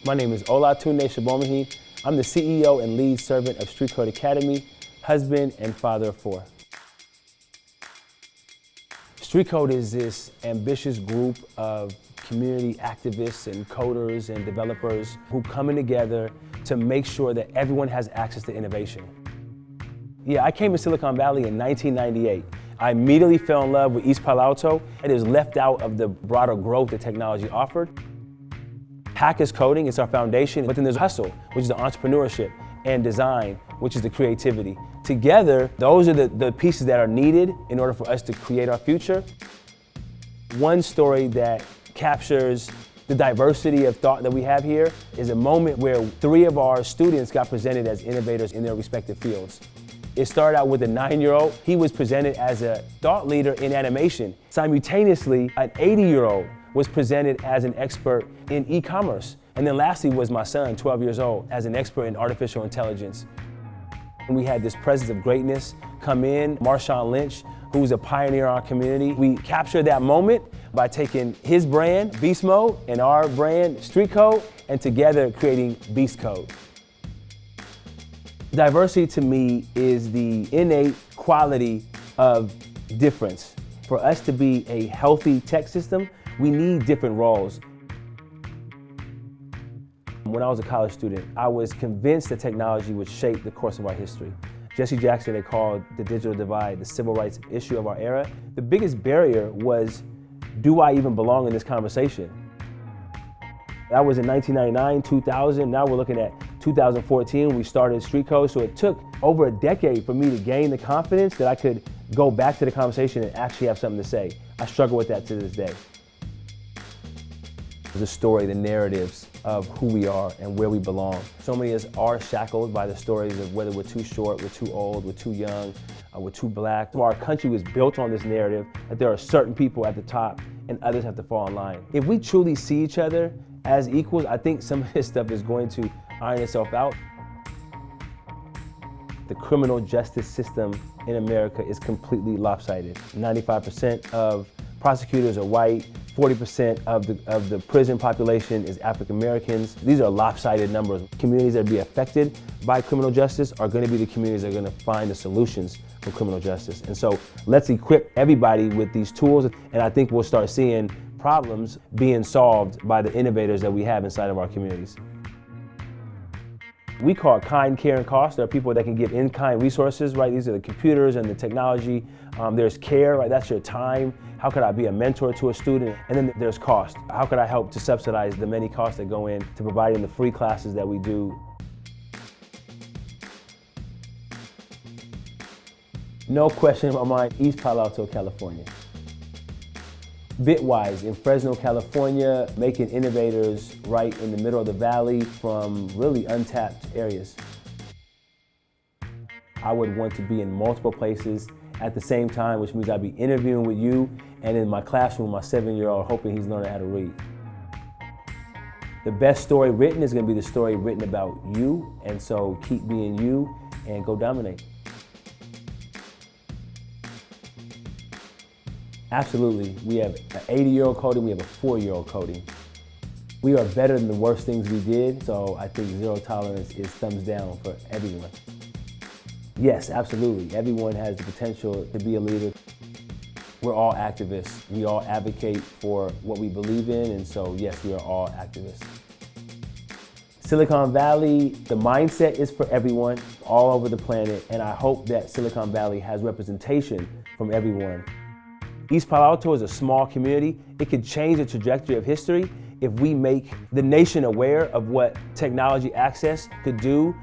My name is Olatunde Sobomehin. I'm the CEO and lead servant of StreetCode Academy, husband and father of 4. StreetCode is this ambitious group of community activists and coders and developers who coming together to make sure that everyone has access to innovation. Yeah, I came to Silicon Valley in 1998. I immediately fell in love with East Palo Alto. It is left out of the broader growth that technology offered. Hack is coding, it's our foundation, but then there's hustle, which is the entrepreneurship, and design, which is the creativity. Together, those are the pieces that are needed in order for us to create our future. One story that captures the diversity of thought that we have here is a moment where 3 of our students got presented as innovators in their respective fields. It started out with a 9-year-old. He was presented as a thought leader in animation. Simultaneously, an 80-year-old was presented as an expert in e-commerce. And then lastly was my son, 12 years old, as an expert in artificial intelligence. And we had this presence of greatness come in, Marshawn Lynch, who's a pioneer in our community. We captured that moment by taking his brand, Beast Mode, and our brand, StreetCode, and together creating Beast Code. Diversity to me is the innate quality of difference. For us to be a healthy tech system, we need different roles. When I was a college student, I was convinced that technology would shape the course of our history. Jesse Jackson had called the digital divide the civil rights issue of our era. The biggest barrier was, do I even belong in this conversation? That was in 1999, 2000. Now we're looking at 2014 when we started StreetCode. So it took over a decade for me to gain the confidence that I could go back to the conversation and actually have something to say. I struggle with that to this day. The story, the narratives of who we are and where we belong. So many of us are shackled by the stories of whether we're too short, we're too old, we're too young, we're too black. So our country was built on this narrative that there are certain people at the top and others have to fall in line. If we truly see each other as equals, I think some of this stuff is going to iron itself out. The criminal justice system in America is completely lopsided. 95% of prosecutors are white, 40% of the prison population is African Americans. These are lopsided numbers. Communities that will be affected by criminal justice are going to be the communities that are going to find the solutions for criminal justice. And so let's equip everybody with these tools, and I think we'll start seeing problems being solved by the innovators that we have inside of our communities. We call it kind, care, and cost. There are people that can give in-kind resources, right? These are the computers and the technology. There's care, right? That's your time. How could I be a mentor to a student? And then there's cost. How could I help to subsidize the many costs that go in to providing the free classes that we do? No question in my mind, East Palo Alto, California. Bitwise in Fresno, California, making innovators right in the middle of the valley from really untapped areas. I would want to be in multiple places at the same time, which means I'd be interviewing with you and in my classroom, my 7-year-old, hoping he's learning how to read. The best story written is going to be the story written about you, and so keep being you and go dominate. Absolutely. We have an 80-year-old coding, we have a 4-year-old coding. We are better than the worst things we did, so I think zero tolerance is thumbs down for everyone. Yes, absolutely. Everyone has the potential to be a leader. We're all activists. We all advocate for what we believe in, and so yes, we are all activists. Silicon Valley, the mindset is for everyone all over the planet, and I hope that Silicon Valley has representation from everyone. East Palo Alto is a small community. It could change the trajectory of history if we make the nation aware of what technology access could do